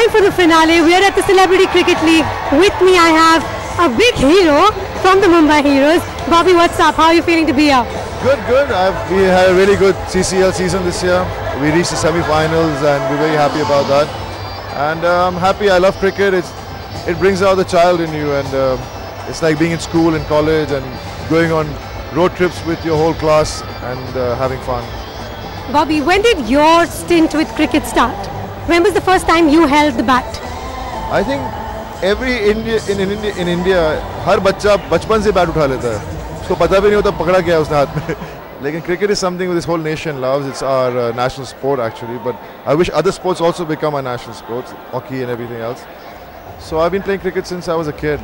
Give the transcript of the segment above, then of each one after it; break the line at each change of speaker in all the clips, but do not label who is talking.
time for the finale. We are at the Celebrity Cricket League. With me I have a big hero from the Mumbai Heroes. Bobby, what's up? How are you feeling to be here?
Good. We had a really good CCL season this year. We reached the semi-finals and we're very happy about that. And I'm happy. I love cricket. It brings out the child in you, and it's like being in school and college and going on road trips with your whole class and having fun.
Bobby, when did your stint with cricket start? When was the first time you held the bat?
I think every in India हर बच्चा बचपन से bat उठा लेता है. उसको पता भी नहीं होता पकड़ा क्या है उसने हाथ में. लेकिन cricket is something this whole nation loves. It's our national sport actually. But I wish other sports also become our national sports, hockey and everything else. So I've been playing cricket since I was a kid.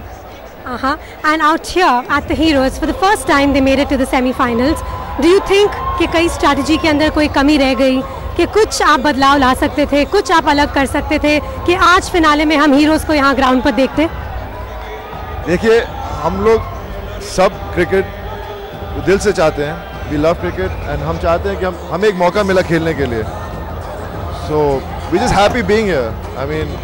And out here at the Heroes, for the first time they made it to the semi-finals. Do you think कि कई strategy के अंदर कोई कमी रह गई, कि कुछ आप बदलाव ला सकते थे, कुछ आप अलग कर सकते थे, कि आज फिनाले में हम हीरोज को यहाँ ग्राउंड पर देखते?
देखिए, हम लोग सब क्रिकेट दिल से चाहते हैं. We love cricket and हम चाहते हैं कि हमें एक मौका मिला खेलने के लिए. So we're just happy being here. I mean,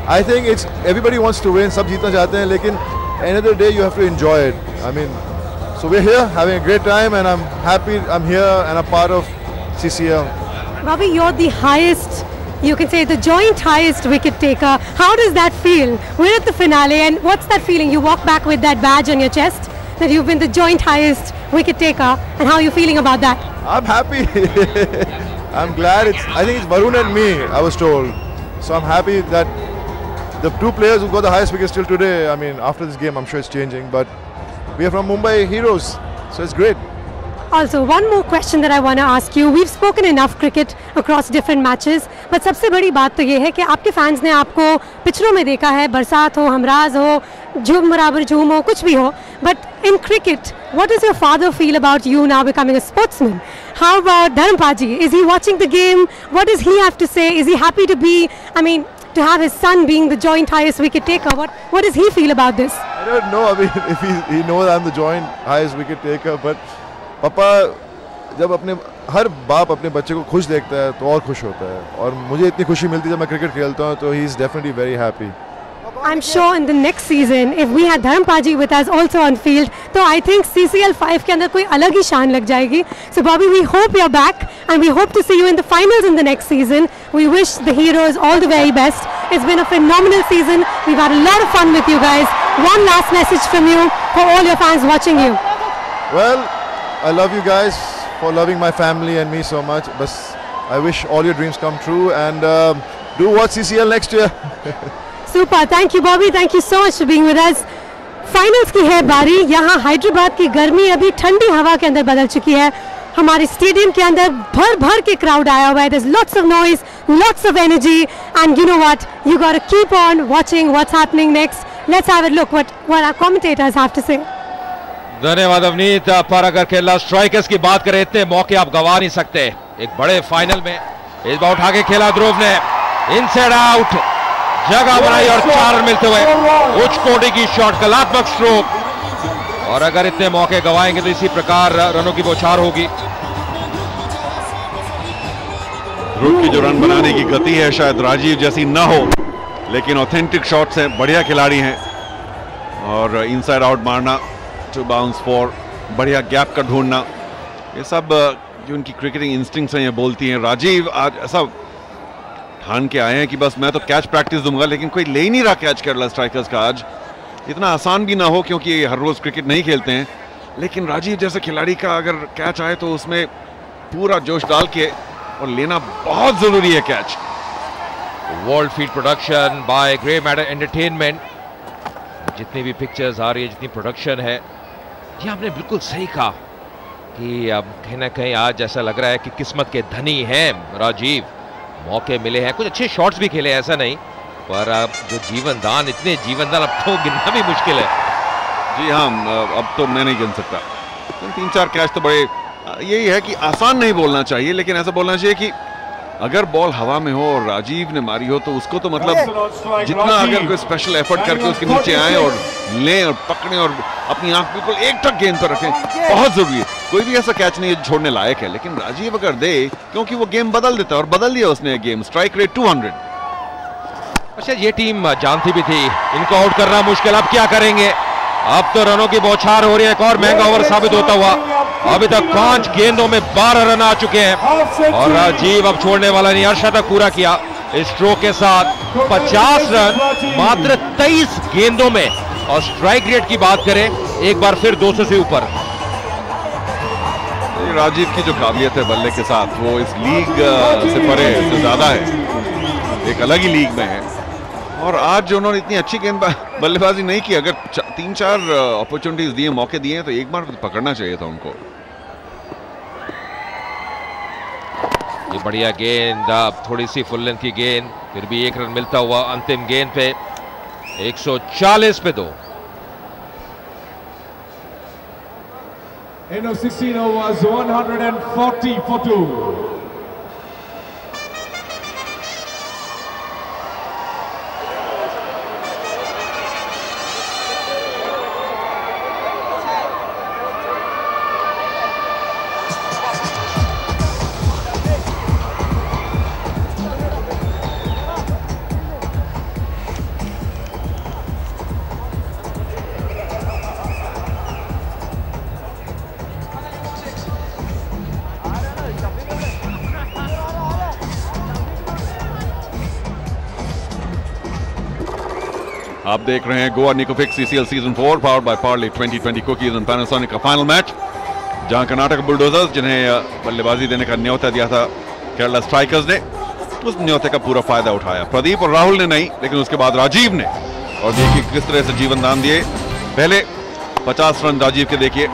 I think it's everybody wants to win. सब जीतना चाहते हैं, लेकिन end of the day you have to enjoy it. I mean, so we're here having a great time and I'm happy I'm here and a part of CCL.
Bobby, you're the highest, you can say the joint highest wicket taker. How does that feel? We're at the finale, and what's that feeling? You walk back with that badge on your chest that you've been the joint highest wicket taker, and how are you feeling about that?
I'm happy. I'm glad. I think it's Varun and me, I was told. So I'm happy that the two players who got the highest wickets till today, I mean, after this game, I'm sure it's changing, but we are from Mumbai Heroes, so it's great.
Also, one more question that I want to ask you. We've spoken enough cricket across different matches, but सबसे बड़ी बात तो ये है कि आपके fans ने आपको पिचरों में देखा है, बरसात हो, हमराज हो, झूम बराबर झूम हो, कुछ भी हो. But in cricket, what does your father feel about you now becoming a sportsman? How about Dharampaji? Is he watching the game? What does he have to say? Is he happy to be, I mean, to have his son being the joint highest wicket taker? What does he feel about this?
I don't know. I mean, if he knows I'm the joint highest wicket taker, but पापा जब हर बाप अपने बच्चे को खुश देखता है तो और खुश होता है, और मुझे इतनी खुशी मिलती है जब मैं क्रिकेट खेलता हूँ, तो he is definitely very happy.
I'm sure in the next season, if we had Dharampaji with us also on field, तो I think CCL 5 के अंदर कोई अलग ही शान लग जाएगी. So Bobby, we hope you're back and we hope to see you in the finals in the next season. We wish the Heroes all the very best. It's been a phenomenal season. We've had a lot of fun with you guys. One last message from you for all your fans watching you.
Well, I love you guys for loving my family and me so much. But I wish all your dreams come true, and do watch CCL next year.
Super. Thank you, Bobby. Thank you so much for being with us. Finals की है बारी. यहाँ हैदराबाद की गर्मी अभी ठंडी हवा के अंदर बदल चुकी है. हमारे स्टेडियम के अंदर भर के क्राउड आया हुआ है. There's lots of noise, lots of energy, and you know what? You got to keep on watching what's happening next. Let's have a look what our commentators have to say.
धन्यवाद अवनीत. पर अगर Kerala strikers की बात करें, इतने मौके आप गवा नहीं सकते एक बड़े फाइनल में. इस बार उठा के खेला ध्रुव ने, इनसाइड आउट जगह बनाई और 4 रन मिलते हुए उच्च कोटि की शॉट, कलात्मक स्ट्रोक. और अगर इतने मौके गवाएंगे तो इसी प्रकार रनों की बौछार होगी.
ध्रुव की जो रन बनाने की गति है शायद राजीव जैसी ना हो, लेकिन ऑथेंटिक शॉट्स हैं, बढ़िया खिलाड़ी हैं. और इनसाइड आउट मारना, टू बाउंस फॉर, बढ़िया गैप का ढूंढना, ये सब जो उनकी क्रिकेटिंग इंस्टिंक्ट्स हैं ये बोलती हैं. राजीव आज ऐसा ठान के आए हैं कि बस मैं तो कैच प्रैक्टिस दूंगा, लेकिन कोई ले ही नहीं रहा कैच केरला स्ट्राइकर्स का. आज इतना आसान भी ना हो क्योंकि ये हर रोज क्रिकेट नहीं खेलते हैं, लेकिन राजीव जैसे खिलाड़ी का अगर कैच आए तो उसमें पूरा जोश डाल के और लेना बहुत जरूरी है catch.
World feed production by grey matter entertainment. जितनी भी पिक्चर्स आ रही है, जितनी प्रोडक्शन है, ये आपने बिल्कुल सही कहा कि अब कहीं ना कहीं आज ऐसा लग रहा है कि किस्मत के धनी हैं राजीव. मौके मिले हैं, कुछ अच्छे शॉट्स भी खेले, ऐसा नहीं, पर अब जो जीवनदान, इतने जीवनदान अब तो गिनना भी मुश्किल है.
जी हाँ, अब तो मैं नहीं गिन सकता. 3-4 कैच तो बड़े, यही है कि आसान नहीं बोलना चाहिए, लेकिन ऐसा बोलना चाहिए कि अगर बॉल हवा में हो और राजीव ने मारी हो तो उसको तो मतलब जितना अगर कोई स्पेशल एफर्ट करके उसके नीचे आए और लें और पकड़ें और अपनी आंख बिल्कुल एकटक गेंद पर रखें, बहुत जरूरी है. कोई भी ऐसा कैच नहीं है छोड़ने लायक है, लेकिन राजीव अगर दे, क्योंकि वो गेम बदल देता है और बदल दिया उसने गेम. Strike rate 200.
अच्छा, ये टीम जानती भी थी इनको आउट करना मुश्किल, अब क्या करेंगे? अब तो रनों की बौछार हो रही है, एक और महंगा ओवर साबित होता हुआ। अभी तक 5 गेंदों में 12 रन आ चुके हैं और राजीव अब छोड़ने वाला नहीं, अर्शतक पूरा किया इस स्ट्रोक के साथ। 50 रन मात्र 23 गेंदों में, और स्ट्राइक रेट की बात करें एक बार फिर 200 से ऊपर।
राजीव की जो काबिलियत है बल्ले के साथ, वो इस लीग से परे से ज्यादा है, एक अलग ही लीग में है। और आज जो उन्होंने इतनी अच्छी गेंद बल्लेबाजी नहीं की, अगर 3-4 अपॉर्चुनिटीज दिए, मौके दिए, तो एक बार पकड़ना चाहिए था उनको।
ये बढ़िया गेंद, अब थोड़ी सी फुल लेंथ की गेंद, फिर भी 1 रन मिलता हुआ अंतिम गेंद पे। 140 पे 2।
End of 16 overs, 140 for 2.
आप देख रहे हैं गोवा निकोफिक CCL season 4 powered by Parle 2020 cookies and Panasonic का फाइनल मैच, जहां कर्नाटक बुलडोजर्स, जिन्हें बल्लेबाजी देने का न्योता दिया था केरला स्ट्राइकर्स ने, उस न्योते का पूरा फायदा उठाया। प्रदीप और राहुल ने नहीं, लेकिन उसके बाद राजीव ने, और देखिए किस तरह से जीवन दान दिए। पहले 50 रन राजीव के, देखिए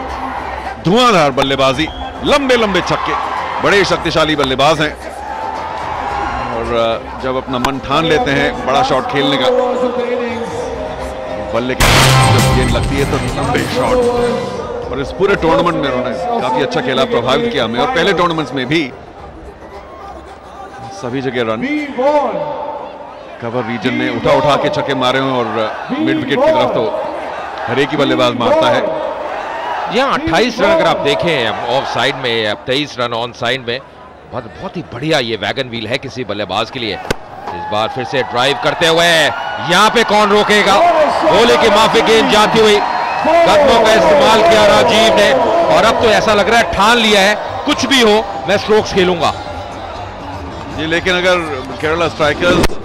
धुआंधार बल्लेबाजी, लंबे लंबे छक्के, बड़े शक्तिशाली बल्लेबाज हैं। और जब अपना मन ठान लेते हैं बड़ा शॉट खेलने का, बल्ले की जब गेंद लगती है तो लंबे शॉट। और इस पूरे टूर्नामेंट में उन्होंने काफी अच्छा खेला, प्रभावित किया हमें। और पहले टूर्नामेंट्स में भी सभी जगह रन कवर रीजन में उठा के छक्के मारे हैं, और मिड विकेट की तरफ तो हर एक ही बल्लेबाज मारता है।
यहाँ 28 रन अगर आप देखें ऑफ साइड में, 23 रन ऑन साइड में, बहुत ही बढ़िया ये वैगन व्हील है किसी बल्लेबाज के लिए। इस बार फिर से ड्राइव करते हुए, यहाँ पे कौन रोकेगा? गोले की माफी गेंद जाती हुई, कदमों का इस्तेमाल किया राजीव ने, और अब तो ऐसा लग रहा है ठान लिया है कुछ भी हो मैं स्ट्रोक्स खेलूंगा।
जी, लेकिन अगर केरला स्ट्राइकर्स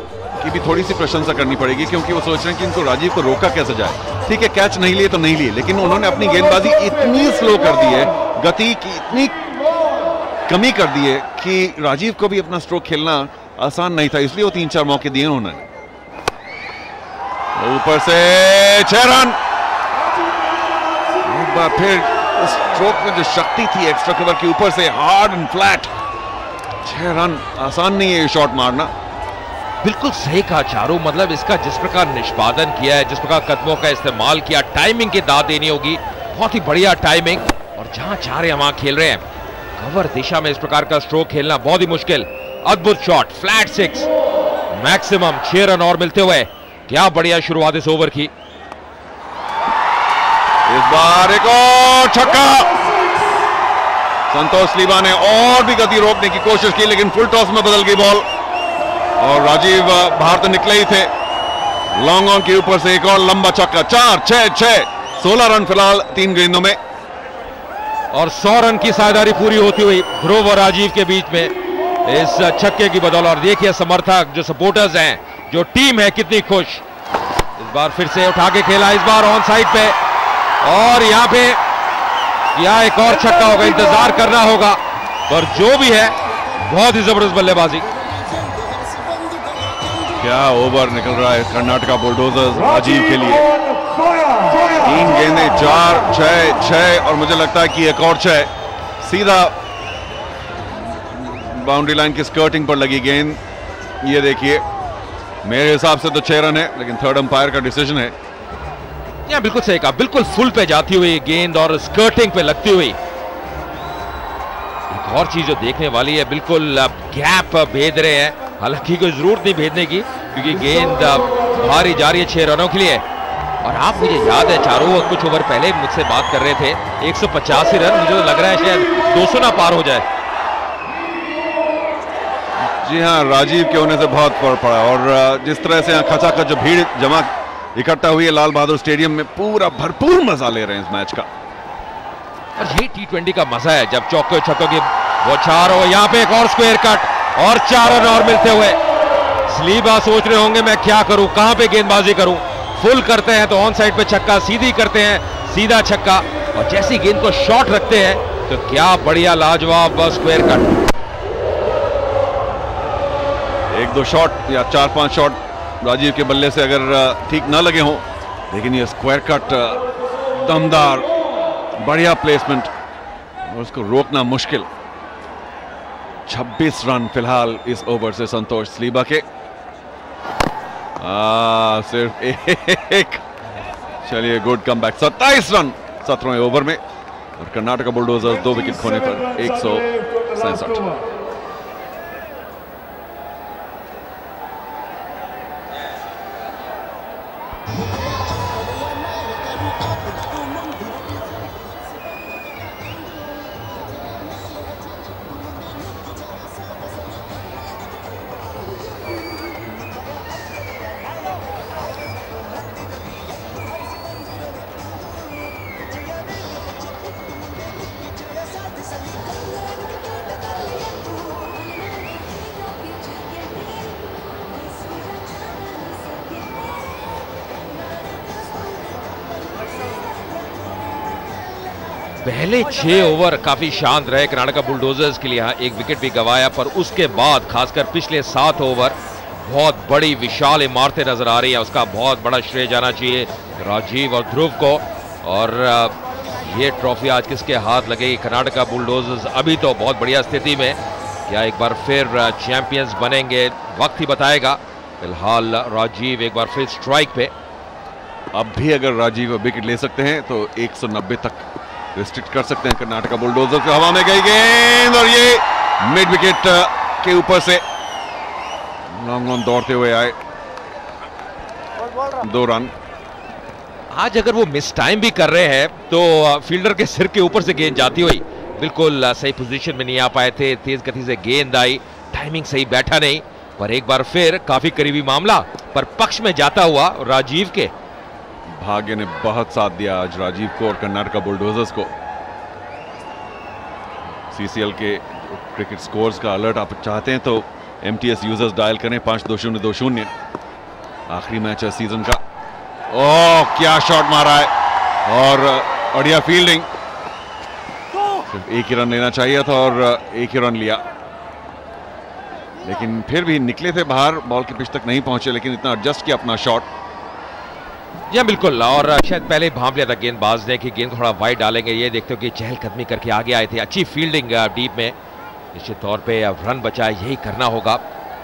की भी थोड़ी सी प्रशंसा करनी पड़ेगी, क्योंकि वो सोच रहे हैं कि इनको राजीव को रोका कैसे जाए। ठीक है, कैच नहीं लिए तो नहीं लिए, लेकिन उन्होंने अपनी गेंदबाजी इतनी स्लो कर दी है, गति की इतनी कमी कर दी है कि राजीव को भी अपना स्ट्रोक खेलना आसान नहीं था, इसलिए वो 3-4 मौके दिए उन्होंने। ऊपर से 6 रन, एक बार फिर स्ट्रोक में जो शक्ति थी एक्स्ट्रा कवर के ऊपर से, हार्ड एंड फ्लैट, 6 रन। आसान नहीं है ये शॉट मारना।
बिल्कुल सही कहा चारू, मतलब इसका जिस प्रकार निष्पादन किया है, जिस प्रकार कदमों का इस्तेमाल किया, टाइमिंग की दाद देनी होगी, बहुत ही बढ़िया टाइमिंग। और जहां चाह रहे हैं वहां खेल रहे हैं, कवर दिशा में इस प्रकार का स्ट्रोक खेलना बहुत ही मुश्किल। अद्भुत शॉट, फ्लैट 6, मैक्सिमम 6 रन और मिलते हुए। क्या बढ़िया शुरुआत इस ओवर की।
इस बार एक और छक्का, संतोष लीबा ने और भी गति रोकने की कोशिश की, लेकिन फुल टॉस में बदल गई बॉल, और राजीव बाहर तो निकले ही थे। लॉन्ग ऑन के ऊपर से एक और लंबा छक्का, 4-6-6, 16 रन फिलहाल 3 गेंदों में,
और 100 रन की साझेदारी पूरी होती हुई ध्रुव और राजीव के बीच में इस छक्के की बदौलत। और देखिए समर्थक, जो सपोर्टर्स हैं, जो टीम है, कितनी खुश। इस बार फिर से उठा के खेला, इस बार ऑन साइड पे, और यहाँ पे क्या एक और छक्का होगा, इंतजार करना होगा, पर जो भी है बहुत ही जबरदस्त बल्लेबाजी।
क्या ओवर निकल रहा है कर्नाटका बुलडोजर्स राजीव के लिए। 3 गेंदें, 4-6-6, और मुझे लगता है कि एक और 6 सीधा बाउंड्री लाइन की स्कर्टिंग पर लगी गेंद। ये देखिए, मेरे हिसाब से तो 6 रन है, लेकिन थर्ड अंपायर का डिसीजन है।
या बिल्कुल सही कहा, बिल्कुल फुल पे जाती हुई गेंद और स्कर्टिंग पे लगती हुई। एक और चीज जो देखने वाली है, बिल्कुल गैप भेद रहे हैं, हालांकि कोई जरूरत नहीं भेदने की, क्योंकि गेंद भारी जा रही है 6 रनों के लिए। और आप, मुझे याद है चारों कुछ ओवर पहले मुझसे बात कर रहे थे, 185 रन, मुझे तो लग रहा है शायद 200 ना पार हो जाए।
जी हाँ, राजीव के होने से बहुत फर्क पड़ा और जिस तरह से यहाँ खचाखच जो भीड़ जमा इकट्ठा हुई है लाल बहादुर स्टेडियम में, पूरा भरपूर मजा ले रहे हैं इस मैच का।
और ये T20 का मजा है जब चौके छक्कों की बौछार हो। यहाँ पे एक और स्क्वायर कट और 4 रन और मिलते हुए स्लीबा सोच रहे होंगे मैं क्या करूं, कहां पे गेंदबाजी करूं। फुल करते हैं तो ऑन साइड पे छक्का, सीधी करते हैं सीधा छक्का, और जैसी गेंद को शॉर्ट रखते हैं तो क्या बढ़िया लाजवाब स्क्वायर कट।
1-2 शॉट या 4-5 शॉट राजीव के बल्ले से अगर ठीक ना लगे हों, लेकिन ये स्क्वायर कट दमदार, बढ़िया प्लेसमेंट और उसको रोकना मुश्किल। 26 रन फिलहाल इस ओवर से संतोष स्लीबा के। सिर्फ एक, चलिए गुड कमबैक। 27 रन 17वें ओवर में, और कर्नाटका बुलडोजर्स 2 विकेट खोने पर 167।
पहले 6 ओवर काफी शांत रहे कर्नाटका बुलडोजर्स के लिए। यहाँ एक विकेट भी गंवाया, पर उसके बाद खासकर पिछले 7 ओवर बहुत बड़ी विशाल इमारतें नजर आ रही हैं। उसका बहुत बड़ा श्रेय जाना चाहिए राजीव और ध्रुव को। और ये ट्रॉफी आज किसके हाथ लगेगी? कर्नाटका बुलडोजर्स अभी तो बहुत बढ़िया स्थिति में, क्या एक बार फिर चैंपियंस बनेंगे? वक्त ही बताएगा। फिलहाल राजीव एक बार फिर स्ट्राइक पे।
अब भी अगर राजीव विकेट ले सकते हैं तो 190 तक रिस्ट्रिक्ट कर सकते हैं कर्नाटका बुलडोजर्स। हवा में गई गेंद और ये मिड विकेट के ऊपर से लॉन्ग ऑन दौड़ते हुए आए, 2 रन।
आज अगर वो मिस टाइम भी कर रहे हैं तो फील्डर के सिर के ऊपर से गेंद जाती हुई, बिल्कुल सही पोजीशन में नहीं आ पाए थे। तेज गति से गेंद आई, टाइमिंग सही बैठा नहीं, पर एक बार फिर काफी करीबी मामला पर पक्ष में जाता हुआ राजीव के।
भाग्य ने बहुत साथ दिया आज राजीव को और कर्नाटका बुलडोजर्स को। सीसीएल के क्रिकेट स्कोर्स का अलर्ट आप चाहते हैं तो एमटीएस यूजर्स डायल करें 522020। आखिरी मैच है सीजन का। ओह क्या शॉट मारा है, और बढ़िया फील्डिंग। सिर्फ एक ही रन लेना चाहिए था और एक ही रन लिया, लेकिन फिर भी निकले थे बाहर, बॉल के पिच तक नहीं पहुंचे, लेकिन इतना एडजस्ट किया अपना शॉट।
जी बिल्कुल, और शायद पहले भांप लिया था गेंदबाज ने कि गेंद थोड़ा वाइड डालेंगे। ये देखते हो कि चहलकदमी करके आगे आए थे। अच्छी फील्डिंग डीप में, निश्चित तौर पे अब रन बचा, यही करना होगा।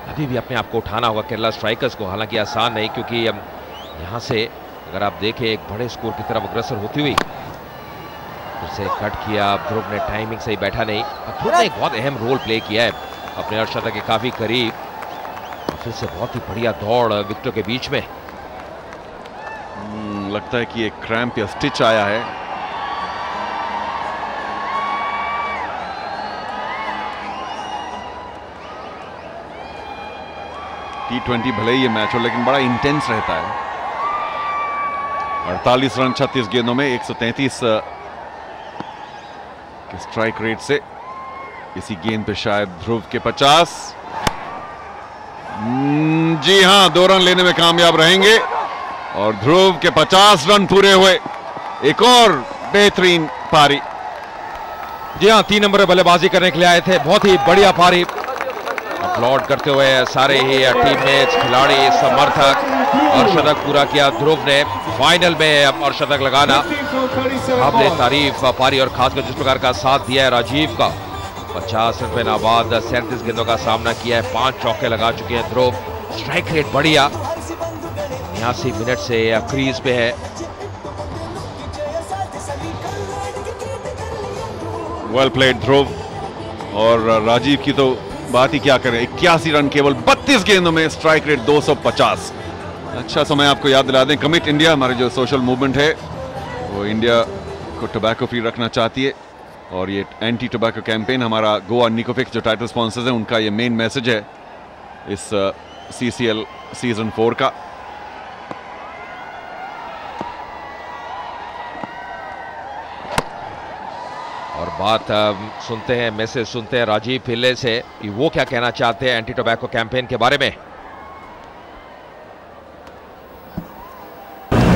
अभी भी अपने आप को उठाना होगा केरला स्ट्राइकर्स को, हालांकि आसान नहीं, क्योंकि यहाँ से अगर आप देखें एक बड़े स्कोर की तरफ अग्रसर होती हुई। फिर से कट किया ध्रुव ने, टाइमिंग सही बैठा नहीं। ध्रुव ने एक बहुत अहम रोल प्ले किया है अपने अर्शदा के काफी करीब। फिर से बहुत ही बढ़िया दौड़ विकेटों के बीच में।
लगता है कि एक क्रैम्प या स्टिच आया है। T20 भले ही ये मैच हो, लेकिन बड़ा इंटेंस रहता है। 48 रन 36 गेंदों में 133 के स्ट्राइक रेट से। इसी गेंद पे शायद ध्रुव के 50। जी हां, 2 रन लेने में कामयाब रहेंगे और ध्रुव के 50 रन पूरे हुए। एक और बेहतरीन पारी।
जी हाँ, 3 नंबर बल्लेबाजी करने के लिए आए थे, बहुत ही बढ़िया पारी। अपलॉड करते हुए सारे ही टीममेट्स, खिलाड़ी, समर्थक, अर्धशतक पूरा किया ध्रुव ने। फाइनल में अर्धशतक लगाना काबिले तारीफ पारी, और खासकर जिस प्रकार का साथ दिया है राजीव का। 50 रन पे नाबाद 37 गेंदों का सामना किया है, 5 चौके लगा चुके हैं ध्रुव। स्ट्राइक रेट बढ़िया, 89 मिनट से क्रीज पे है।
वेल प्लेड ध्रुव। और राजीव की तो बात ही क्या करें, 81 रन केवल 32 गेंदों में, स्ट्राइक रेट 250। अच्छा समय आपको याद दिला दें, कमिट इंडिया हमारे जो सोशल मूवमेंट है वो इंडिया को टोबैको फ्री रखना चाहती है, और ये एंटी टोबैको कैंपेन हमारा गोवा निकोफिक्स जो टाइटल स्पॉन्सर्स हैं उनका ये मेन मैसेज है इस CCL सीजन 4 का।
और बात सुनते हैं, मैसेज सुनते हैं राजीव पिल्ले से कि वो क्या कहना चाहते हैं एंटी टोबैको कैंपेन के बारे में।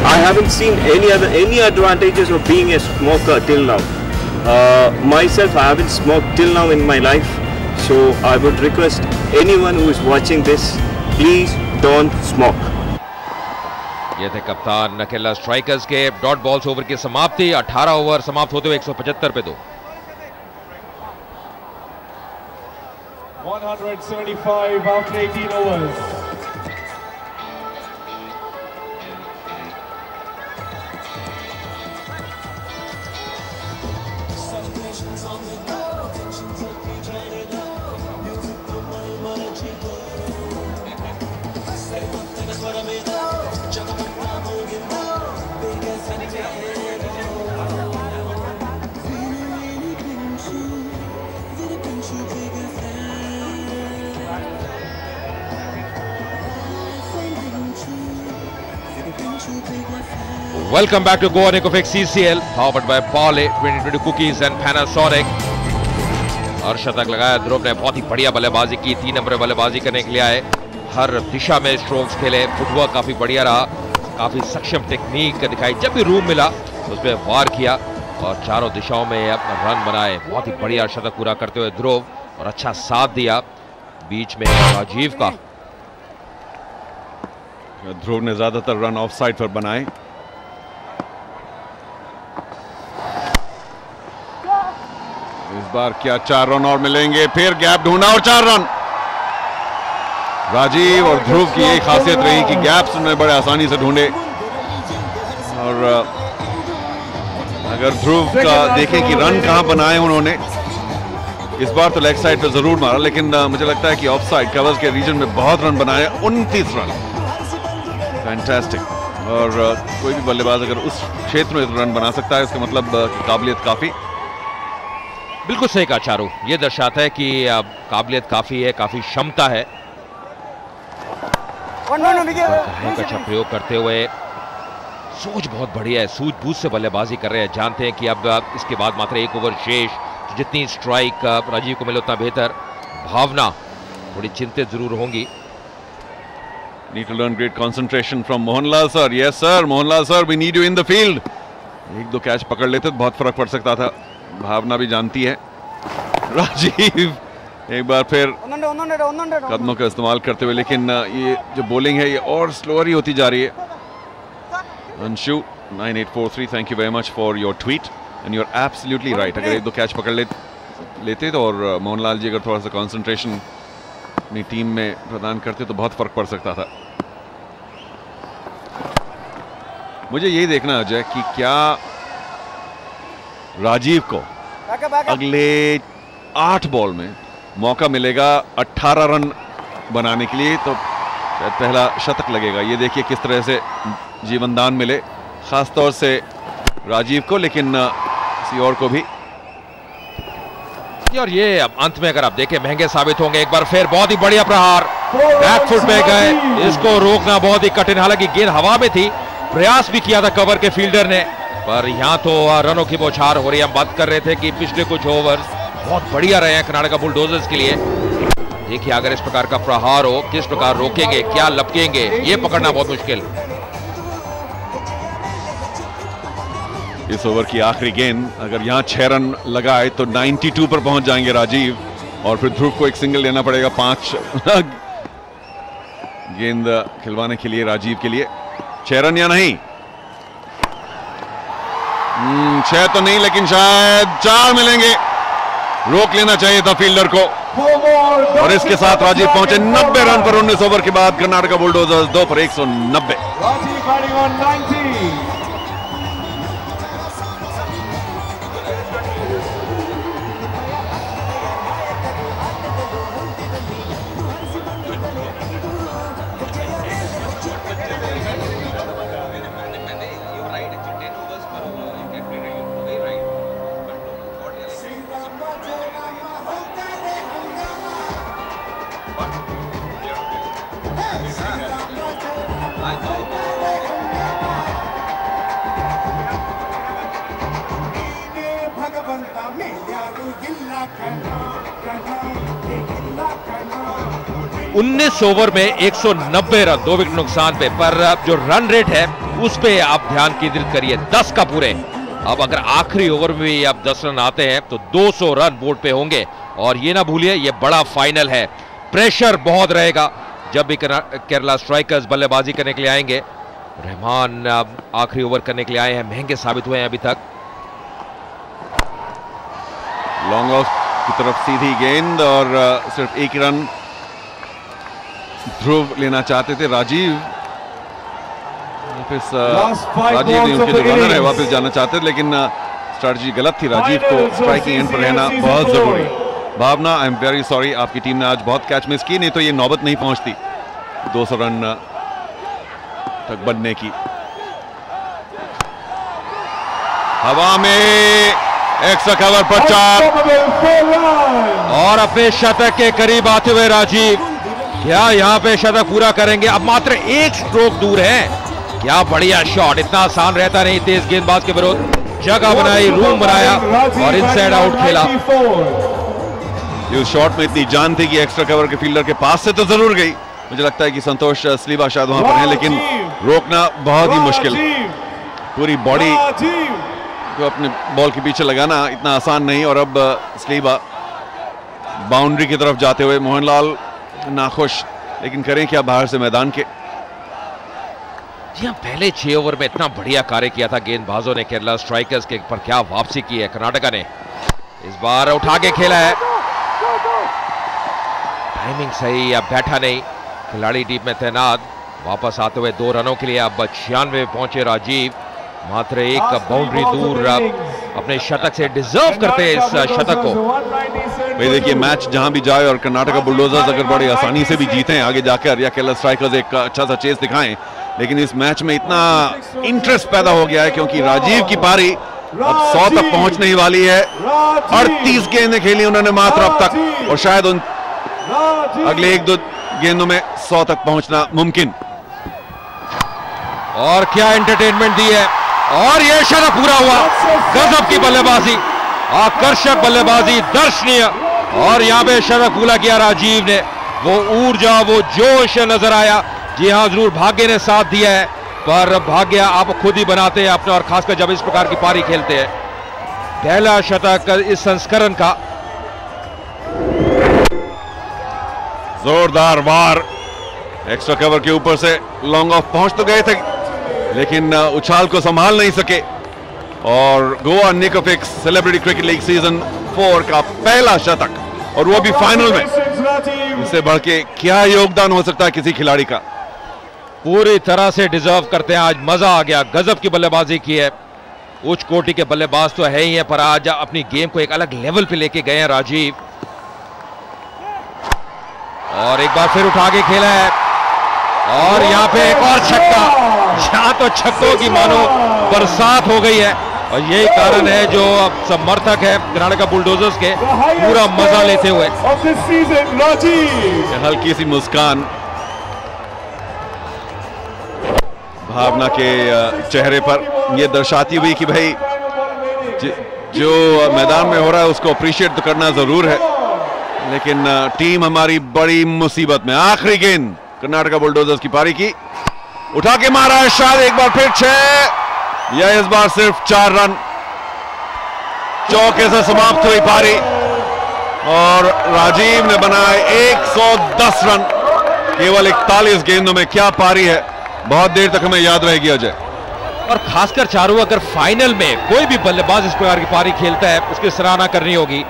I haven't seen any advantages of being a smoker till now. Myself, I haven't smoked till now in my life, so I would request anyone who is watching this, please don't smoke.
ये थे कप्तान नकेला strikers के dot balls over की समाप्ति। 18 over समाप्त होते हुए 175 पे 2।
175 after 18 overs.
Welcome back to Goa Nicofix CCL, powered by Parle 2020 Cookies and Panasonic। और शतक लगाया ध्रुव ने, बहुत ही बढ़िया बल्लेबाजी की। 3 नंबर बल्लेबाजी करने के लिए आए, हर दिशा में स्ट्रोक्स खेले, फुटवर्क काफी बढ़िया रहा, काफी सक्षम टेक्निक दिखाई। जब भी रूम मिला उसमें वार किया और चारों दिशाओं में अपना रन बनाए। बहुत ही बढ़िया शतक पूरा करते हुए ध्रुव, और अच्छा साथ दिया बीच में राजीव का।
ध्रुव ने ज्यादातर रन ऑफ साइड पर बनाए। इस बार क्या 4 रन और मिलेंगे? फिर गैप ढूंढा और 4 रन। राजीव और ध्रुव की यही खासियत रही कि गैप्स उन्होंने बड़े आसानी से ढूंढे। और अगर ध्रुव का देखें कि रन कहां बनाए उन्होंने, इस बार तो लेग साइड पे जरूर मारा, लेकिन मुझे लगता है कि ऑफ साइड कवर्स के रीजन में बहुत रन बनाए। 29 रन, फैंटास्टिक। और कोई भी बल्लेबाज अगर उस क्षेत्र में रन बना सकता है, इसका मतलब काबिलियत काफी।
बिल्कुल सही कहा चारू, ये दर्शाता है कि काबिलियत काफी है, काफी क्षमता है। का अच्छा प्रयोग करते हुए, सोच बहुत बढ़िया है, सूझबूझ से बल्लेबाजी कर रहे हैं। जानते हैं कि अब इसके बाद मात्र 1 ओवर शेष, जितनी स्ट्राइक राजीव को मिले उतना बेहतर। भावना थोड़ी चिंतित जरूर होंगी।
Need to learn great concentration from Mohanlal sir. Yes sir, Mohanlal sir, we need you in the field। 1-2 catch पकड़ लेते तो बहुत फर्क पड़ सकता था। भावना भी जानती है। राजीव एक बार फिर कदमों का इस्तेमाल करते हुए, लेकिन ये जो बॉलिंग है ये और स्लोअर ही होती जा रही है। Anshu 9843, thank you very much for your tweet and you are absolutely right. अगर 1-2 कैच पकड़ लेते तो, और मोहनलाल जी अगर थोड़ा सा कंसंट्रेशन अपनी टीम में प्रदान करते तो बहुत फर्क पड़ सकता था। मुझे यही देखना अजय कि क्या राजीव को अगले 8 बॉल में मौका मिलेगा 18 रन बनाने के लिए, तो शायद पहला शतक लगेगा। ये देखिए किस तरह से जीवनदान मिले, खासतौर से राजीव को, लेकिन किसी और को भी।
और ये अब अंत में अगर आप देखें महंगे साबित होंगे। एक बार फिर बहुत ही बढ़िया प्रहार, बैकफुट में गए, इसको रोकना बहुत ही कठिन। हालांकि गेंद हवा में थी, प्रयास भी किया था कवर के फील्डर ने, पर यहां तो रनों की बौछार हो रही है। हम बात कर रहे थे कि पिछले कुछ ओवर्स बहुत बढ़िया रहे हैं कर्नाटका बुलडोजर्स के लिए। देखिए अगर इस प्रकार का प्रहार हो, किस प्रकार रोकेंगे, क्या लपकेंगे, ये पकड़ना बहुत मुश्किल।
इस ओवर की आखिरी गेंद, अगर यहां 6 रन लगाए तो 92 पर पहुंच जाएंगे राजीव, और फिर ध्रुव को एक सिंगल लेना पड़ेगा 5 गेंद खिलवाने के लिए राजीव के लिए। 6 रन या नहीं? 6 तो नहीं, लेकिन शायद 4 मिलेंगे। रोक लेना चाहिए था फील्डर को। और इसके साथ राजीव पहुंचे 90 रन पर 19 ओवर के बाद। कर्नाटका बुलडोजर्स 2 पर 190।
19 ओवर में 190 रन, 2 विकेट नुकसान पे, पर जो रन रेट है उस पे आप ध्यान केंद्रित करिए, 10 का पूरे। अब अगर आखिरी ओवर में भी आप 10 रन आते हैं तो 200 रन बोर्ड पे होंगे। और ये ना भूलिए, ये बड़ा फाइनल है, प्रेशर बहुत रहेगा जब भी केरला स्ट्राइकर्स बल्लेबाजी करने के लिए आएंगे। रहमान आखिरी ओवर करने के लिए आए हैं, महंगे साबित हुए हैं अभी तक।
लॉन्ग ऑफ की तरफ सीधी गेंद और सिर्फ एक रन ध्रुव लेना चाहते थे। राजीव राजीव ने उनके जो रनर है वापस जाना चाहते थे, लेकिन स्ट्रैटेजी गलत थी। राजीव को स्ट्राइकिंग एंड पर रहना बहुत जरूरी। भावना, आई एम वेरी सॉरी, आपकी टीम ने आज बहुत कैच मिस की, नहीं तो ये नौबत नहीं पहुंचती 200 रन तक बनने की। हवा में एक्स्ट्रा कवर पर 4
और अपने शतक के करीब आते हुए राजीव, क्या यहां पे शतक पूरा करेंगे? अब मात्र 1 स्ट्रोक दूर है। क्या बढ़िया शॉट, इतना आसान रहता नहीं तेज गेंदबाज के विरुद्ध। जगह बनाई, रूम बनाया और इनसाइड आउट खेला।
उस शॉट में इतनी जान थी कि एक्स्ट्रा कवर के फील्डर के पास से तो जरूर गई। मुझे लगता है कि संतोष स्लीबा शायद वहां पर हैं, लेकिन रोकना बहुत ही मुश्किल। पूरी बॉडी को अपने बॉल के पीछे लगाना इतना आसान नहीं। और अब स्लीबा बाउंड्री की तरफ जाते हुए, मोहनलाल नाखुश, लेकिन करें क्या बाहर से मैदान के।
जी हाँ, पहले 6 ओवर में इतना बढ़िया कार्य किया था गेंदबाजों ने केरला स्ट्राइकर्स के, पर क्या वापसी की है कर्नाटका ने। इस बार उठा के खेला है, टाइमिंग सही, अब बैठा नहीं, खिलाड़ी टीम में तैनात। वापस आते हुए 2 रनों के लिए अब 96 पहुंचे राजीव, मात्र एक बाउंड्री दूर अपने शतक से। डिजर्व करते हैं इस शतक को।
भाई देखिए, मैच जहां भी जाए और कर्नाटका बुलडोजर्स अगर बड़ी आसानी से भी जीते आगे जाकर, या केरला स्ट्राइकर्स एक अच्छा सा चेस दिखाएं, लेकिन इस मैच में इतना इंटरेस्ट पैदा हो गया है क्योंकि राजीव की पारी अब 100 तक पहुंचने ही वाली है। 38 गेंदें खेली उन्होंने मात्र अब तक, और शायद उन अगले 1-2 गेंदों में 100 तक पहुंचना मुमकिन।
और क्या एंटरटेनमेंट दी है, और ये शतक पूरा हुआ। गजब की बल्लेबाजी, आकर्षक बल्लेबाजी, दर्शनीय। और यहां पे शतक पूरा किया राजीव ने। वो ऊर्जा, वो जोश नजर आया। जी हाँ, जरूर भाग्य ने साथ दिया है, पर भाग्य आप खुद ही बनाते हैं अपने, और खासकर जब इस प्रकार की पारी खेलते हैं। पहला शतक इस संस्करण का।
जोरदार वार, एक्स्ट्रा कवर के ऊपर से लॉन्ग ऑफ पहुंच तो गए थे, लेकिन उछाल को संभाल नहीं सके। और गोवा निकोफिक्स सेलिब्रिटी क्रिकेट लीग सीजन 4 का पहला शतक, और वो भी फाइनल में। इससे बढ़ के क्या योगदान हो सकता है किसी खिलाड़ी का।
पूरी तरह से डिजर्व करते हैं। आज मजा आ गया, गजब की बल्लेबाजी की है। उच्च कोटि के बल्लेबाज तो है ही है, पर आज अपनी गेम को एक अलग लेवल पे लेके गए हैं राजीव। और एक बार फिर उठा के खेला है, और यहां पे एक और छक्का। यहां तो छक्कों की मानो बरसात हो गई है, और यही कारण है जो अब समर्थक है कर्नाटका बुलडोजर्स के पूरा मजा लेते हुए।
हल्की सी मुस्कान भावना के चेहरे पर, यह दर्शाती हुई कि भाई जो मैदान में हो रहा है उसको अप्रिशिएट तो करना जरूर है, लेकिन टीम हमारी बड़ी मुसीबत में। आखिरी गेंद कर्नाटका बुलडोजर्स की पारी की, उठा के मारा है, शायद एक बार फिर 6, या इस बार सिर्फ 4 रन। चौके से समाप्त हुई पारी, और राजीव ने बनाए 110 रन केवल 41 गेंदों में। क्या पारी है, बहुत देर तक हमें याद रहेगी अजय।
और खासकर चारों, अगर फाइनल में कोई भी बल्लेबाज इस प्रकार की पारी खेलता है, उसकी सराहना करनी होगी।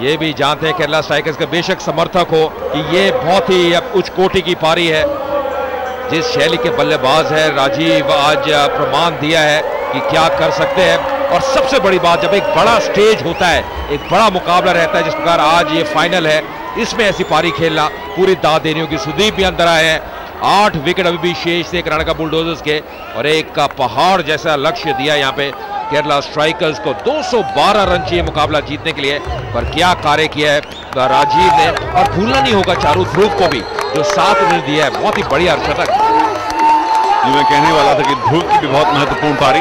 ये भी जानते हैं केरला स्ट्राइकर्स के बेशक समर्थक हो कि ये बहुत ही उच्च कोटि की पारी है। जिस शैली के बल्लेबाज है राजीव, आज प्रमाण दिया है कि क्या कर सकते हैं। और सबसे बड़ी बात, जब एक बड़ा स्टेज होता है, एक बड़ा मुकाबला रहता है, जिस प्रकार आज ये फाइनल है, इसमें ऐसी पारी खेलना पूरी दाद देनी होगी। सुदीप भी अंदर आए हैं, 8 विकेट अभी भी शेष थे कर्नाटका बुलडोजर्स के, और एक का पहाड़ जैसा लक्ष्य दिया यहाँ पे केरला स्ट्राइकर्स को। 212 रन चाहिए मुकाबला जीतने के लिए, पर क्या कार्य किया है राजीव ने। और भूलना नहीं होगा चारू ध्रुव को भी, जो 7 रन दिया है, बहुत ही बढ़िया शतक।
मैं कहने वाला था कि ध्रुव की भी बहुत महत्वपूर्ण पारी,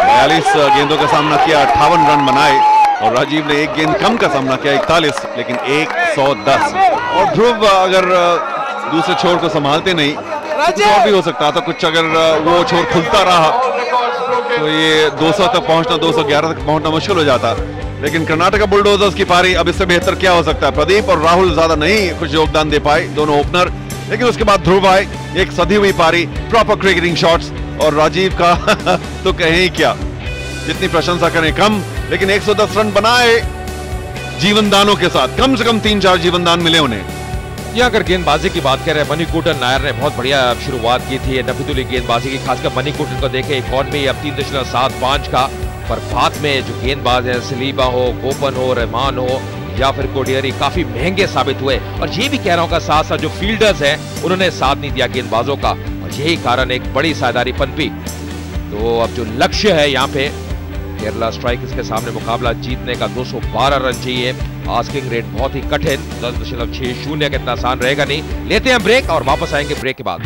42 गेंदों का सामना किया, 58 रन बनाए, और राजीव ने एक गेंद कम का सामना किया 41, लेकिन 110। और ध्रुव अगर दूसरे छोर को संभालते नहीं तो और भी हो सकता था कुछ, अगर वो छोर खुलता रहा तो ये 200 तक पहुंचना, 211 तक पहुंचना मुश्किल हो जाता। लेकिन कर्नाटका बुलडोजर्स की पारी, अब इससे बेहतर क्या हो सकता है। प्रदीप और राहुल ज्यादा नहीं कुछ योगदान दे पाए, दोनों ओपनर, लेकिन उसके बाद ध्रुव आए, एक सधी हुई पारी, प्रॉपर क्रिकेटिंग शॉट्स। और राजीव का तो कहें ही क्या, जितनी प्रशंसा करें कम, लेकिन 110 रन बनाए जीवनदानों के साथ, कम से कम 3-4 जीवनदान मिले उन्हें।
ये अगर गेंदबाजी की बात करें, मणिकूटन नायर ने बहुत बढ़िया शुरुआत की थी नफीदुल्ली गेंदबाजी की, खासकर मणिकूटन को देखे इकॉनमी अब 3.75 का, पर बाद में जो गेंदबाज है सलीबा हो, गोपन हो, रहमान हो या फिर कोडियरी, काफी महंगे साबित हुए। और ये भी कह रहा हूं का साथ साथ जो फील्डर्स हैं उन्होंने साथ नहीं दिया गेंदबाजों का, और यही कारण एक बड़ी साझेदारी पनपी। तो अब जो लक्ष्य है यहाँ पे केरला स्ट्राइकर्स के सामने मुकाबला जीतने का 212 रन चाहिए। आस्किंग रेट बहुत ही कठिन, 10.60 का इतना आसान रहेगा नहीं। लेते हैं ब्रेक और वापस आएंगे ब्रेक के बाद।